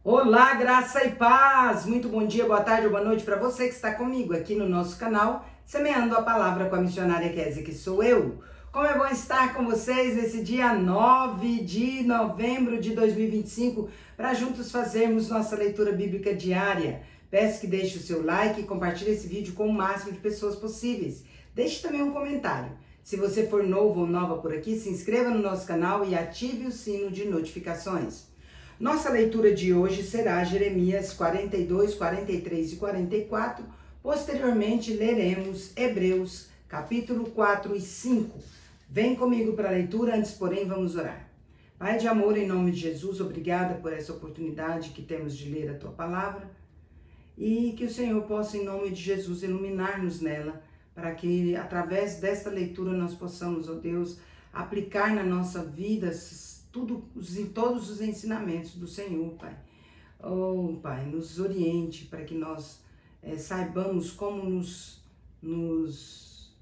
Olá, graça e paz! Muito bom dia, boa tarde ou boa noite para você que está comigo aqui no nosso canal, Semeando a Palavra com a missionária Kézia, que sou eu. Como é bom estar com vocês nesse dia 9 de novembro de 2025 para juntos fazermos nossa leitura bíblica diária. Peço que deixe o seu like e compartilhe esse vídeo com o máximo de pessoas possíveis. Deixe também um comentário. Se você for novo ou nova por aqui, se inscreva no nosso canal e ative o sino de notificações. Nossa leitura de hoje será Jeremias 42, 43 e 44. Posteriormente, leremos Hebreus, capítulo 4 e 5. Vem comigo para a leitura, antes, porém, vamos orar. Pai de amor, em nome de Jesus, obrigada por essa oportunidade que temos de ler a Tua palavra e que o Senhor possa, em nome de Jesus, iluminar-nos nela, para que, através desta leitura, nós possamos, ó Deus, aplicar na nossa vida todos os ensinamentos do Senhor, Pai. Oh, Pai, nos oriente para que nós saibamos como nos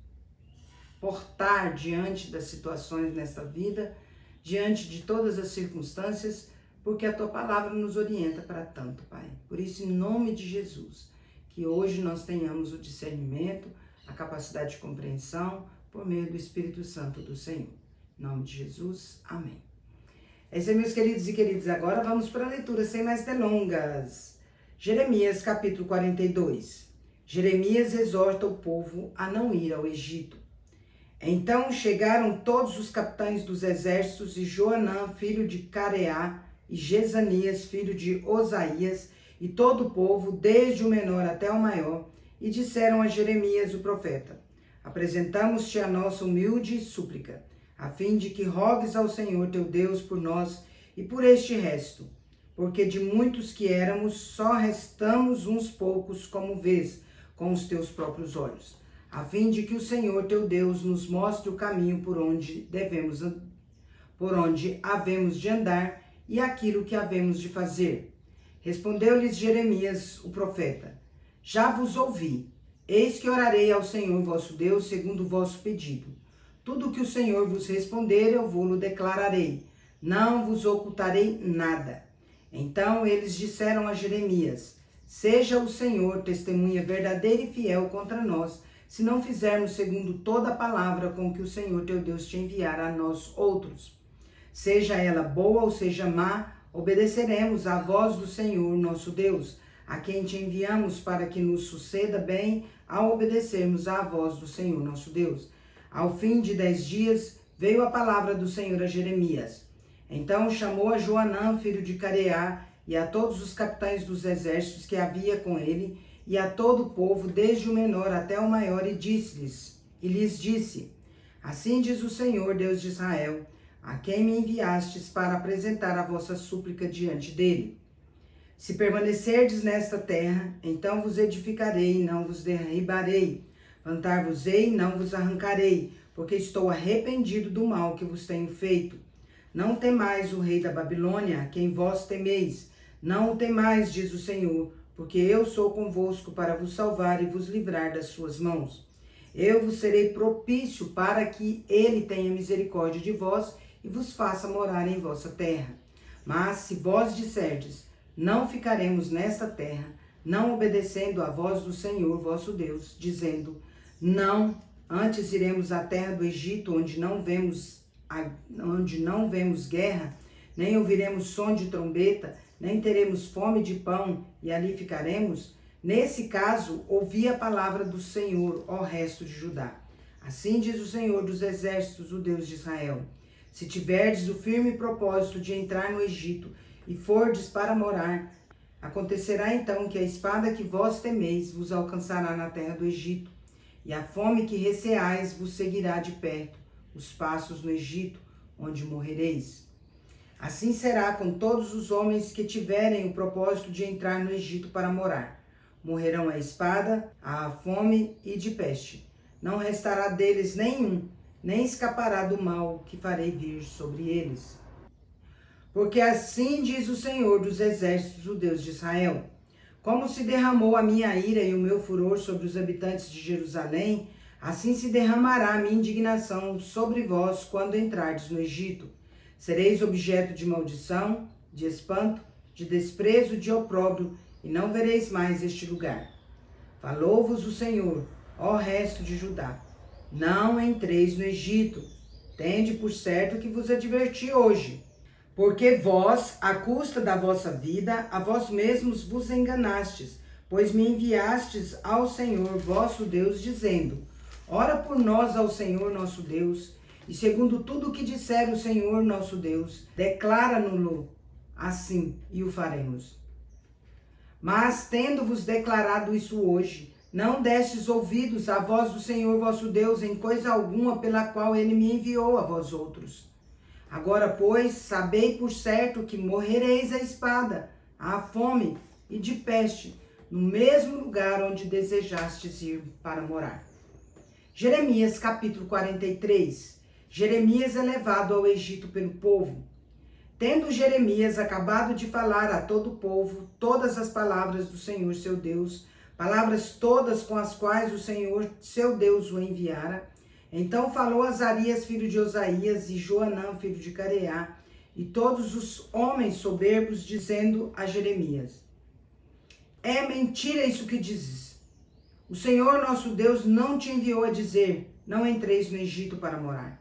portar diante das situações nesta vida, diante de todas as circunstâncias, porque a Tua palavra nos orienta para tanto, Pai. Por isso, em nome de Jesus, que hoje nós tenhamos o discernimento, a capacidade de compreensão, por meio do Espírito Santo do Senhor. Em nome de Jesus, amém. É isso aí, meus queridos e queridas. Agora vamos para a leitura sem mais delongas. Jeremias, capítulo 42. Jeremias exorta o povo a não ir ao Egito. Então chegaram todos os capitães dos exércitos e Joanã, filho de Careá, e Jezanias, filho de Osaías, e todo o povo, desde o menor até o maior, e disseram a Jeremias, o profeta: apresentamos-te a nossa humilde súplica, a fim de que rogues ao Senhor teu Deus por nós e por este resto, porque de muitos que éramos, só restamos uns poucos, como vês com os teus próprios olhos, a fim de que o Senhor teu Deus nos mostre o caminho por onde havemos de andar e aquilo que havemos de fazer. Respondeu-lhes Jeremias, o profeta: já vos ouvi, eis que orarei ao Senhor vosso Deus segundo o vosso pedido. Tudo o que o Senhor vos responder, eu vou-lo declararei. Não vos ocultarei nada. Então eles disseram a Jeremias: seja o Senhor testemunha verdadeira e fiel contra nós, se não fizermos segundo toda a palavra com que o Senhor teu Deus te enviar a nós outros. Seja ela boa ou seja má, obedeceremos à voz do Senhor nosso Deus, a quem te enviamos para que nos suceda bem ao obedecermos à voz do Senhor nosso Deus. Ao fim de 10 dias, veio a palavra do Senhor a Jeremias. Então chamou a Joanã, filho de Careá, e a todos os capitães dos exércitos que havia com ele, e a todo o povo, desde o menor até o maior, e lhes disse: assim diz o Senhor, Deus de Israel, a quem me enviastes para apresentar a vossa súplica diante dele. Se permanecerdes nesta terra, então vos edificarei e não vos derribarei. Plantar-vos-ei e não vos arrancarei, porque estou arrependido do mal que vos tenho feito. Não temais o rei da Babilônia, a quem vós temeis. Não o temais, diz o Senhor, porque eu sou convosco para vos salvar e vos livrar das suas mãos. Eu vos serei propício para que ele tenha misericórdia de vós e vos faça morar em vossa terra. Mas se vós disserdes: não ficaremos nesta terra, não obedecendo à voz do Senhor vosso Deus, dizendo: não, antes iremos à terra do Egito, onde não vemos guerra, nem ouviremos som de trombeta, nem teremos fome de pão, e ali ficaremos. Nesse caso, ouvi a palavra do Senhor, ó resto de Judá. Assim diz o Senhor dos exércitos, o Deus de Israel: se tiverdes o firme propósito de entrar no Egito e fordes para morar, acontecerá então que a espada que vós temeis vos alcançará na terra do Egito, e a fome que receais vos seguirá de perto, os passos no Egito, onde morrereis. Assim será com todos os homens que tiverem o propósito de entrar no Egito para morar. Morrerão a espada, a fome e de peste. Não restará deles nenhum, nem escapará do mal que farei vir sobre eles. Porque assim diz o Senhor dos exércitos, o Deus de Israel: como se derramou a minha ira e o meu furor sobre os habitantes de Jerusalém, assim se derramará a minha indignação sobre vós quando entrardes no Egito. Sereis objeto de maldição, de espanto, de desprezo, de opróbrio, e não vereis mais este lugar. Falou-vos o Senhor, ó resto de Judá: não entreis no Egito. Tende por certo que vos adverti hoje. Porque vós, à custa da vossa vida, a vós mesmos vos enganastes, pois me enviastes ao Senhor vosso Deus, dizendo: ora por nós ao Senhor nosso Deus, e segundo tudo o que disser o Senhor nosso Deus, declara-no-lo assim, e o faremos. Mas, tendo-vos declarado isso hoje, não destes ouvidos à voz do Senhor vosso Deus em coisa alguma pela qual ele me enviou a vós outros. Agora, pois, sabei por certo que morrereis à espada, à fome e de peste, no mesmo lugar onde desejastes ir para morar. Jeremias capítulo 43. Jeremias é levado ao Egito pelo povo. Tendo Jeremias acabado de falar a todo o povo todas as palavras do Senhor seu Deus, palavras todas com as quais o Senhor seu Deus o enviara, então falou Azarias, filho de Osaías, e Joanã, filho de Careá, e todos os homens soberbos, dizendo a Jeremias: é mentira isso que dizes. O Senhor nosso Deus não te enviou a dizer: não entreis no Egito para morar.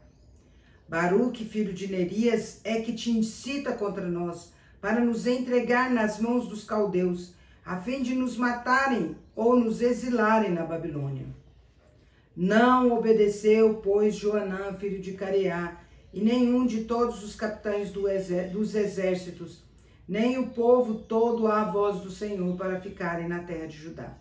Baruque, filho de Nerias, é que te incita contra nós, para nos entregar nas mãos dos caldeus, a fim de nos matarem ou nos exilarem na Babilônia. Não obedeceu, pois, Joanã, filho de Careá, e nenhum de todos os capitães dos exércitos, nem o povo todo à voz do Senhor, para ficarem na terra de Judá.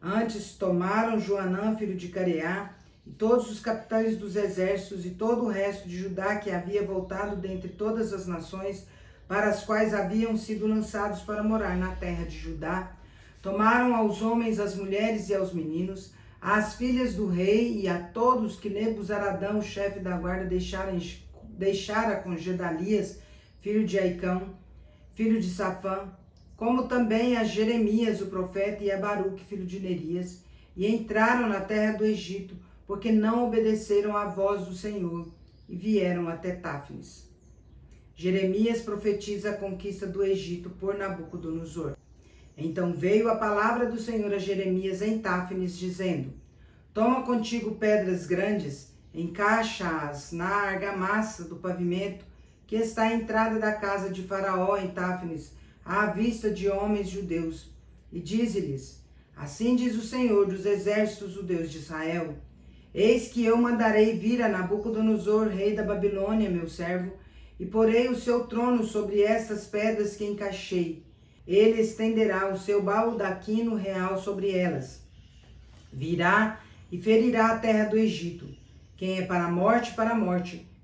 Antes tomaram Joanã, filho de Careá, e todos os capitães dos exércitos e todo o resto de Judá que havia voltado dentre todas as nações para as quais haviam sido lançados para morar na terra de Judá, tomaram aos homens, às mulheres e aos meninos, às filhas do rei e a todos que Nebuzaradão, chefe da guarda, deixara com Gedalias, filho de Aicão, filho de Safã, como também a Jeremias, o profeta, e a Baruque, filho de Nerias, e entraram na terra do Egito, porque não obedeceram à voz do Senhor, e vieram até Táfnis. Jeremias profetiza a conquista do Egito por Nabucodonosor. Então veio a palavra do Senhor a Jeremias em Táfnis, dizendo: toma contigo pedras grandes, encaixa-as na argamassa do pavimento, que está à entrada da casa de Faraó em Táfnis, à vista de homens judeus, e dize-lhes: assim diz o Senhor dos exércitos, o Deus de Israel: eis que eu mandarei vir a Nabucodonosor, rei da Babilônia, meu servo, e porei o seu trono sobre estas pedras que encaixei. Ele estenderá o seu baldaquino real sobre elas. Virá e ferirá a terra do Egito. Quem é para a morte,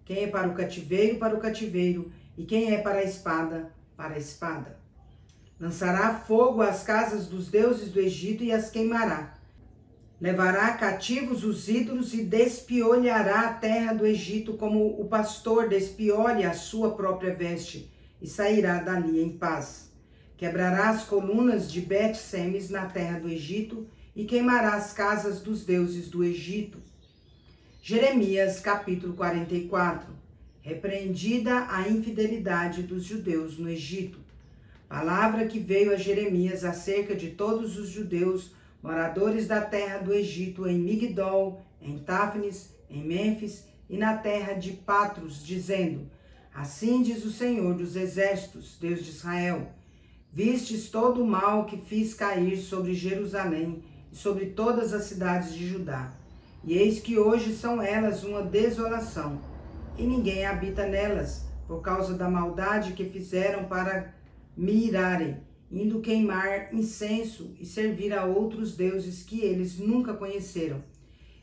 quem é para o cativeiro, e quem é para a espada, para a espada. Lançará fogo às casas dos deuses do Egito e as queimará. Levará cativos os ídolos e despiolhará a terra do Egito como o pastor despiolha a sua própria veste, e sairá dali em paz. Quebrará as colunas de Bet-Semes na terra do Egito e queimará as casas dos deuses do Egito. Jeremias capítulo 44. Repreendida a infidelidade dos judeus no Egito. Palavra que veio a Jeremias acerca de todos os judeus moradores da terra do Egito, em Migdol, em Táfnis, em Mênfis e na terra de Patros, dizendo: assim diz o Senhor dos exércitos, Deus de Israel: vistes todo o mal que fiz cair sobre Jerusalém e sobre todas as cidades de Judá, e eis que hoje são elas uma desolação, e ninguém habita nelas, por causa da maldade que fizeram para me irarem, indo queimar incenso e servir a outros deuses que eles nunca conheceram,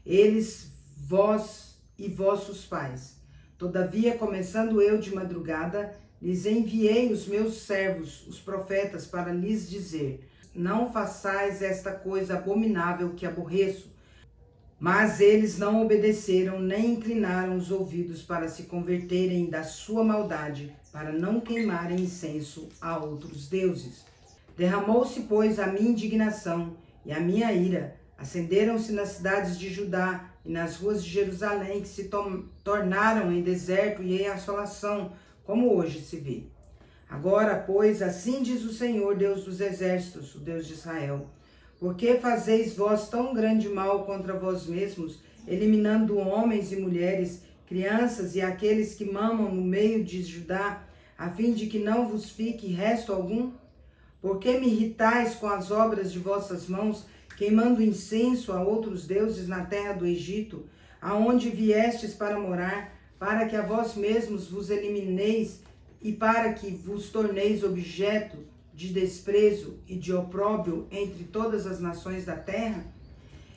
eles, vós e vossos pais. Todavia, começando eu de madrugada, lhes enviei os meus servos, os profetas, para lhes dizer: não façais esta coisa abominável que aborreço. Mas eles não obedeceram, nem inclinaram os ouvidos para se converterem da sua maldade, para não queimarem incenso a outros deuses. Derramou-se, pois, a minha indignação e a minha ira. Acenderam-se nas cidades de Judá e nas ruas de Jerusalém, que se tornaram em deserto e em assolação, como hoje se vê. Agora, pois, assim diz o Senhor, Deus dos exércitos, o Deus de Israel: por que fazeis vós tão grande mal contra vós mesmos, eliminando homens e mulheres, crianças e aqueles que mamam no meio de Judá, a fim de que não vos fique resto algum? Por que me irritais com as obras de vossas mãos, queimando incenso a outros deuses na terra do Egito, aonde viestes para morar, para que a vós mesmos vos elimineis e para que vos torneis objeto de desprezo e de opróbrio entre todas as nações da terra?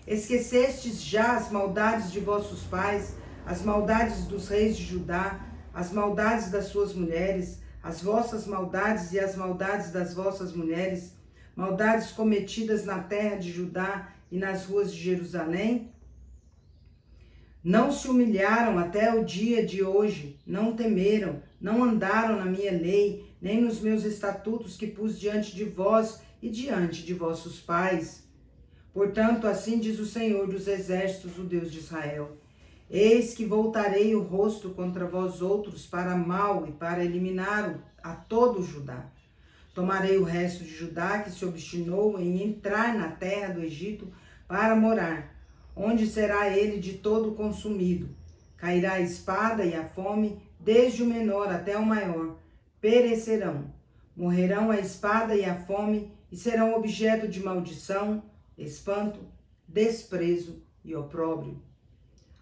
Esquecestes já as maldades de vossos pais, as maldades dos reis de Judá, as maldades das suas mulheres, as vossas maldades e as maldades das vossas mulheres, maldades cometidas na terra de Judá e nas ruas de Jerusalém? Não se humilharam até o dia de hoje, não temeram, não andaram na minha lei, nem nos meus estatutos que pus diante de vós e diante de vossos pais. Portanto, assim diz o Senhor dos exércitos, o Deus de Israel: eis que voltarei o rosto contra vós outros para mal e para eliminar a todo o Judá. Tomarei o resto de Judá que se obstinou em entrar na terra do Egito para morar, onde será ele de todo consumido. Cairá a espada e a fome, desde o menor até o maior, perecerão. Morrerão a espada e a fome, e serão objeto de maldição, espanto, desprezo e opróbrio.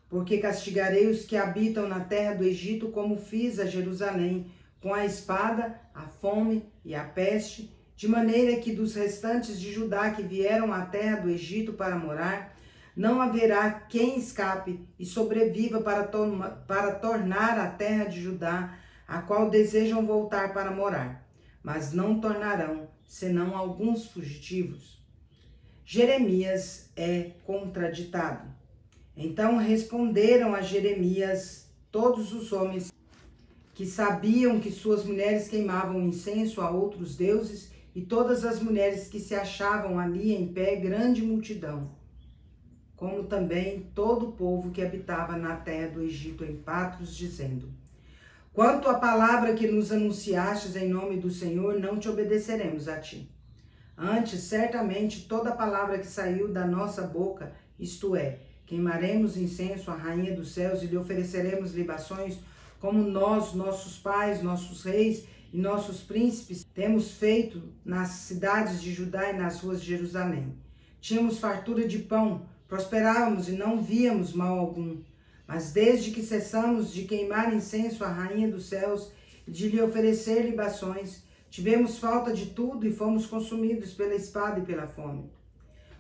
Porque castigarei os que habitam na terra do Egito, como fiz a Jerusalém, com a espada, a fome e a peste, de maneira que dos restantes de Judá que vieram à terra do Egito para morar, não haverá quem escape e sobreviva para tornar a terra de Judá, a qual desejam voltar para morar, mas não tornarão, senão alguns fugitivos. Jeremias é contraditado. Então responderam a Jeremias todos os homens que sabiam que suas mulheres queimavam incenso a outros deuses e todas as mulheres que se achavam ali em pé, grande multidão, como também todo o povo que habitava na terra do Egito em Patros, dizendo: quanto à palavra que nos anunciastes em nome do Senhor, não te obedeceremos a ti. Antes, certamente, toda palavra que saiu da nossa boca, isto é, queimaremos incenso à Rainha dos céus e lhe ofereceremos libações, como nós, nossos pais, nossos reis e nossos príncipes temos feito nas cidades de Judá e nas ruas de Jerusalém. Tínhamos fartura de pão, prosperávamos e não víamos mal algum. Mas desde que cessamos de queimar incenso à Rainha dos céus e de lhe oferecer libações, tivemos falta de tudo e fomos consumidos pela espada e pela fome.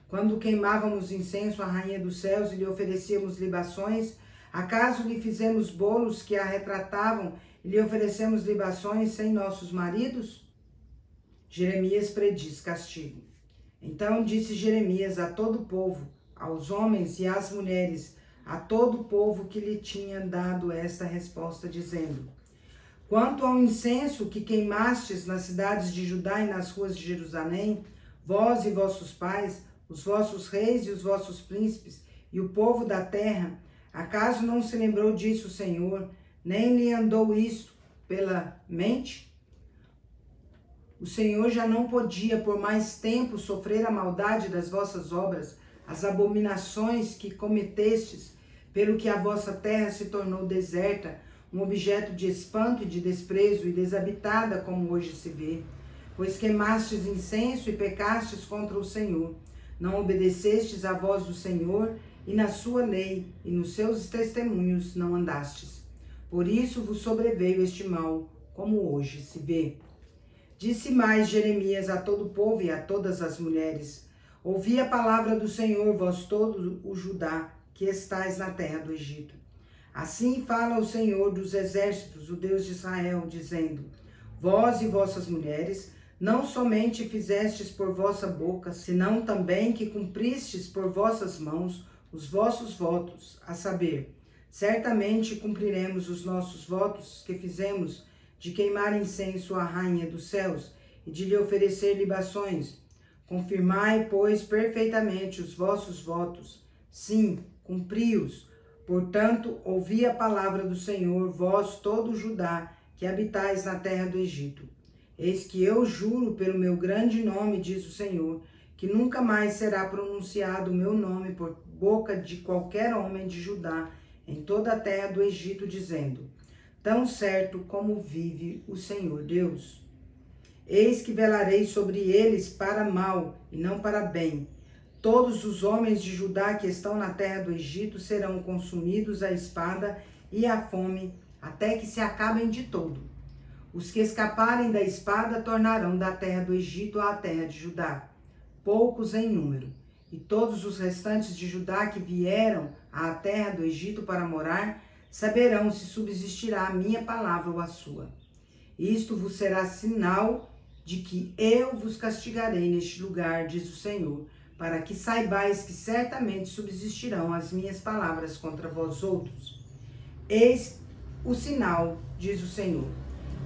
Quando queimávamos incenso à Rainha dos céus e lhe oferecíamos libações, acaso lhe fizemos bolos que a retratavam e lhe oferecemos libações sem nossos maridos? Jeremias prediz castigo. Então disse Jeremias a todo o povo, aos homens e às mulheres, a todo o povo que lhe tinha dado esta resposta, dizendo: quanto ao incenso que queimastes nas cidades de Judá e nas ruas de Jerusalém, vós e vossos pais, os vossos reis e os vossos príncipes, e o povo da terra, acaso não se lembrou disso o Senhor, nem lhe andou isto pela mente? O Senhor já não podia por mais tempo sofrer a maldade das vossas obras, as abominações que cometestes, pelo que a vossa terra se tornou deserta, um objeto de espanto e de desprezo e desabitada, como hoje se vê. Pois queimastes incenso e pecastes contra o Senhor. Não obedecestes à voz do Senhor, e na sua lei e nos seus testemunhos não andastes. Por isso vos sobreveio este mal, como hoje se vê. Disse mais Jeremias a todo o povo e a todas as mulheres: ouvi a palavra do Senhor, vós todo o Judá, que estais na terra do Egito. Assim fala o Senhor dos exércitos, o Deus de Israel, dizendo: vós e vossas mulheres não somente fizestes por vossa boca, senão também que cumpristes por vossas mãos os vossos votos, a saber, certamente cumpriremos os nossos votos que fizemos de queimar incenso à Rainha dos céus e de lhe oferecer libações. Confirmai, pois, perfeitamente os vossos votos. Sim, cumpri-os. Portanto, ouvi a palavra do Senhor, vós todo o Judá, que habitais na terra do Egito. Eis que eu juro pelo meu grande nome, diz o Senhor, que nunca mais será pronunciado o meu nome por boca de qualquer homem de Judá em toda a terra do Egito, dizendo: tão certo como vive o Senhor Deus. Eis que velarei sobre eles para mal e não para bem. Todos os homens de Judá que estão na terra do Egito serão consumidos à espada e à fome, até que se acabem de todo. Os que escaparem da espada tornarão da terra do Egito à terra de Judá, poucos em número. E todos os restantes de Judá que vieram à terra do Egito para morar, saberão se subsistirá a minha palavra ou a sua. Isto vos será sinal de que eu vos castigarei neste lugar, diz o Senhor, para que saibais que certamente subsistirão as minhas palavras contra vós outros. Eis o sinal, diz o Senhor.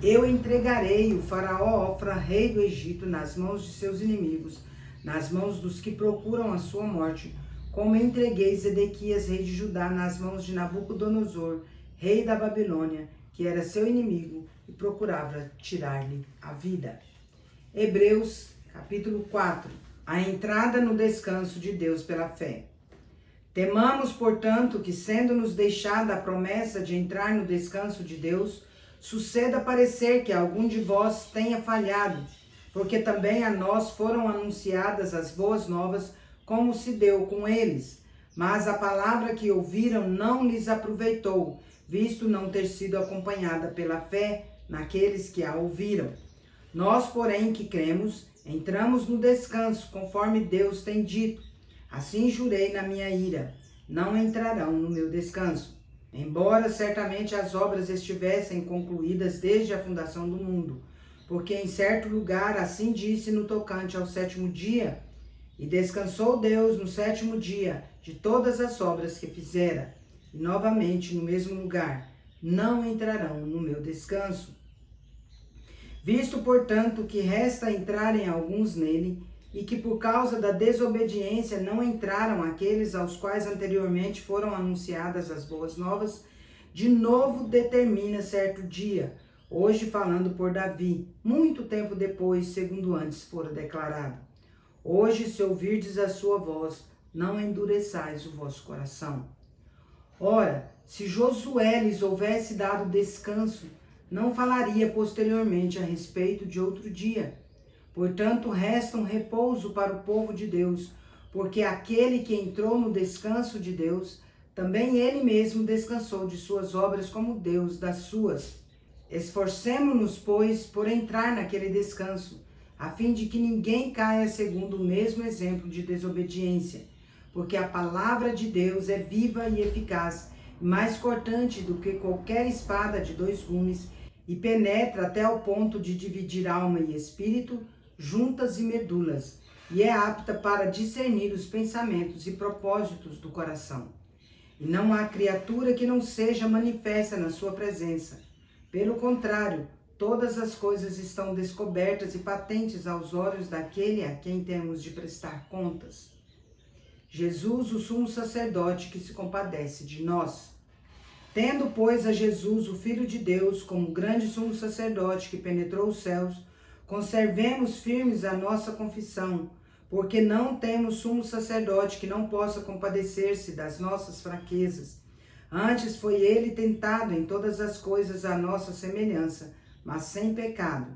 Eu entregarei o faraó Ofra, rei do Egito, nas mãos de seus inimigos, nas mãos dos que procuram a sua morte, como entreguei Zedequias, rei de Judá, nas mãos de Nabucodonosor, rei da Babilônia, que era seu inimigo e procurava tirar-lhe a vida. Hebreus, capítulo 4. A entrada no descanso de Deus pela fé. Temamos, portanto, que, sendo-nos deixada a promessa de entrar no descanso de Deus, suceda parecer que algum de vós tenha falhado, porque também a nós foram anunciadas as boas novas, como se deu com eles. Mas a palavra que ouviram não lhes aproveitou, visto não ter sido acompanhada pela fé naqueles que a ouviram. Nós, porém, que cremos, entramos no descanso, conforme Deus tem dito. Assim jurei na minha ira: não entrarão no meu descanso. Embora certamente as obras estivessem concluídas desde a fundação do mundo, porque em certo lugar assim disse no tocante ao sétimo dia: e descansou Deus no sétimo dia de todas as obras que fizera. E novamente no mesmo lugar: não entrarão no meu descanso. Visto, portanto, que resta entrarem alguns nele, e que por causa da desobediência não entraram aqueles aos quais anteriormente foram anunciadas as boas novas, de novo determina certo dia, hoje falando por Davi, muito tempo depois, segundo antes fora declarado: hoje, se ouvirdes a sua voz, não endureçais o vosso coração. Ora, se Josué lhes houvesse dado descanso, não falaria posteriormente a respeito de outro dia. Portanto, resta um repouso para o povo de Deus, porque aquele que entrou no descanso de Deus, também ele mesmo descansou de suas obras como Deus das suas. Esforcemo-nos, pois, por entrar naquele descanso, a fim de que ninguém caia segundo o mesmo exemplo de desobediência, porque a palavra de Deus é viva e eficaz, mais cortante do que qualquer espada de dois gumes, e penetra até o ponto de dividir alma e espírito, juntas e medulas, e é apta para discernir os pensamentos e propósitos do coração. E não há criatura que não seja manifesta na sua presença. Pelo contrário, todas as coisas estão descobertas e patentes aos olhos daquele a quem temos de prestar contas. Jesus, o sumo sacerdote que se compadece de nós. Tendo, pois, a Jesus, o Filho de Deus, como grande sumo sacerdote que penetrou os céus, conservemos firmes a nossa confissão, porque não temos sumo sacerdote que não possa compadecer-se das nossas fraquezas. Antes foi ele tentado em todas as coisas à nossa semelhança, mas sem pecado.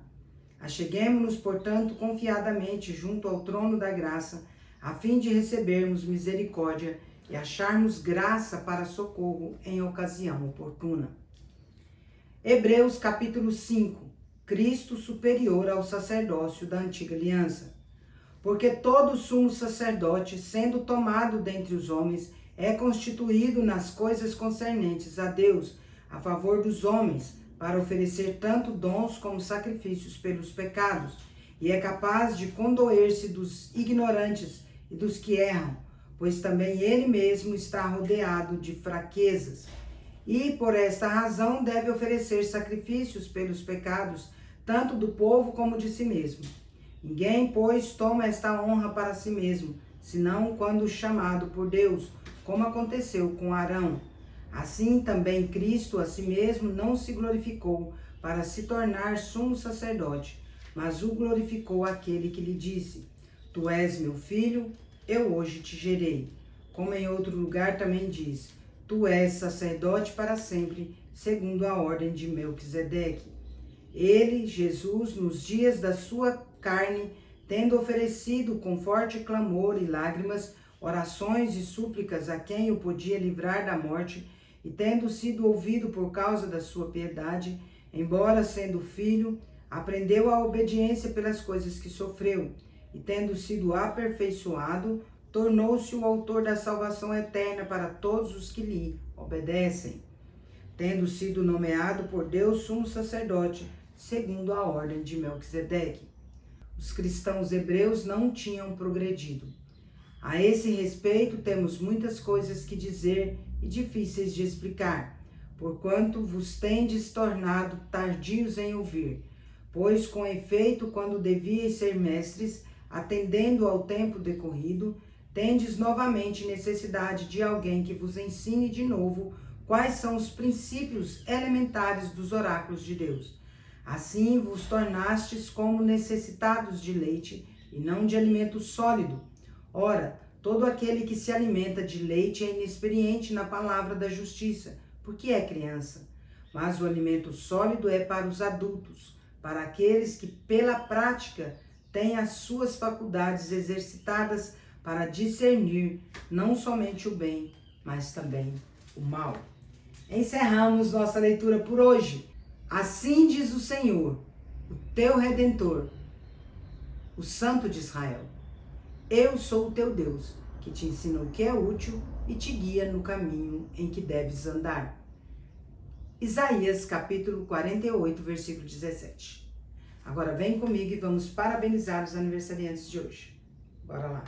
Acheguemo-nos, portanto, confiadamente junto ao trono da graça, a fim de recebermos misericórdia e acharmos graça para socorro em ocasião oportuna. Hebreus capítulo 5. Cristo superior ao sacerdócio da antiga aliança. Porque todo sumo sacerdote, sendo tomado dentre os homens, é constituído nas coisas concernentes a Deus, a favor dos homens, para oferecer tanto dons como sacrifícios pelos pecados, e é capaz de condoer-se dos ignorantes e dos que erram, pois também ele mesmo está rodeado de fraquezas. E por esta razão deve oferecer sacrifícios pelos pecados, tanto do povo como de si mesmo. Ninguém, pois, toma esta honra para si mesmo, senão quando chamado por Deus, como aconteceu com Arão. Assim também Cristo a si mesmo não se glorificou para se tornar sumo sacerdote, mas o glorificou aquele que lhe disse: Tu és meu filho, eu hoje te gerei. Como em outro lugar também diz: Tu és sacerdote para sempre, segundo a ordem de Melquisedeque. Ele, Jesus, nos dias da sua carne, tendo oferecido com forte clamor e lágrimas, orações e súplicas a quem o podia livrar da morte, e tendo sido ouvido por causa da sua piedade, embora sendo filho, aprendeu a obediência pelas coisas que sofreu, e tendo sido aperfeiçoado, tornou-se o autor da salvação eterna para todos os que lhe obedecem, tendo sido nomeado por Deus sumo sacerdote, segundo a ordem de Melquisedeque. Os cristãos hebreus não tinham progredido. A esse respeito, temos muitas coisas que dizer e difíceis de explicar, porquanto vos tendes tornado tardios em ouvir. Pois, com efeito, quando devíeis ser mestres, atendendo ao tempo decorrido, tendes novamente necessidade de alguém que vos ensine de novo quais são os princípios elementares dos oráculos de Deus. Assim vos tornastes como necessitados de leite e não de alimento sólido. Ora, todo aquele que se alimenta de leite é inexperiente na palavra da justiça, porque é criança. Mas o alimento sólido é para os adultos, para aqueles que pela prática têm as suas faculdades exercitadas para discernir não somente o bem, mas também o mal. Encerramos nossa leitura por hoje. Assim diz o Senhor, o teu Redentor, o Santo de Israel: Eu sou o teu Deus, que te ensina o que é útil e te guia no caminho em que deves andar. Isaías capítulo 48, versículo 17. Agora vem comigo e vamos parabenizar os aniversariantes de hoje. Bora lá.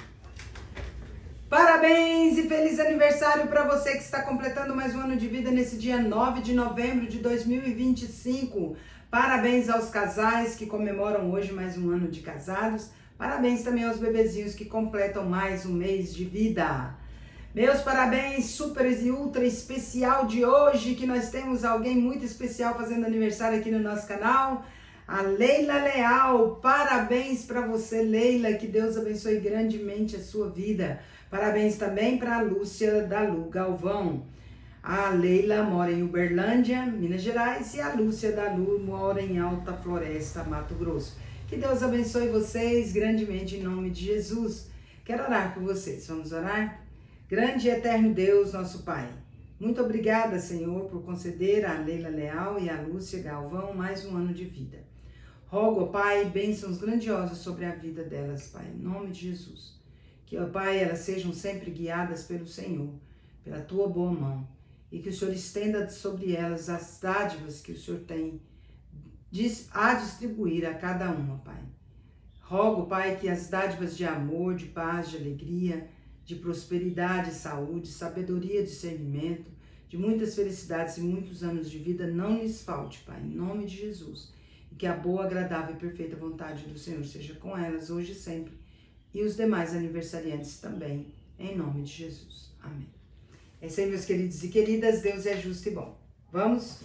Parabéns e feliz aniversário para você que está completando mais um ano de vida nesse dia 9 de novembro de 2025. Parabéns aos casais que comemoram hoje mais um ano de casados. Parabéns também aos bebezinhos que completam mais um mês de vida. Meus parabéns super e ultra especial de hoje, que nós temos alguém muito especial fazendo aniversário aqui no nosso canal. A Leila Leal. Parabéns para você, Leila. Que Deus abençoe grandemente a sua vida. Parabéns também para a Lúcia da Lu Galvão. A Leila mora em Uberlândia, Minas Gerais, e a Lúcia da Lu mora em Alta Floresta, Mato Grosso. Que Deus abençoe vocês grandemente em nome de Jesus. Quero orar por vocês. Vamos orar? Grande e eterno Deus, nosso Pai. Muito obrigada, Senhor, por conceder a Leila Leal e a Lúcia Galvão mais um ano de vida. Rogo, Pai, bênçãos grandiosas sobre a vida delas, Pai, em nome de Jesus. Que, ó Pai, elas sejam sempre guiadas pelo Senhor, pela Tua boa mão, e que o Senhor estenda sobre elas as dádivas que o Senhor tem a distribuir a cada uma, Pai. Rogo, Pai, que as dádivas de amor, de paz, de alegria, de prosperidade, saúde, sabedoria, discernimento, de muitas felicidades e muitos anos de vida não lhes falte, Pai, em nome de Jesus. E que a boa, agradável e perfeita vontade do Senhor seja com elas hoje e sempre, e os demais aniversariantes também, em nome de Jesus. Amém. É isso aí, meus queridos e queridas. Deus é justo e bom. Vamos?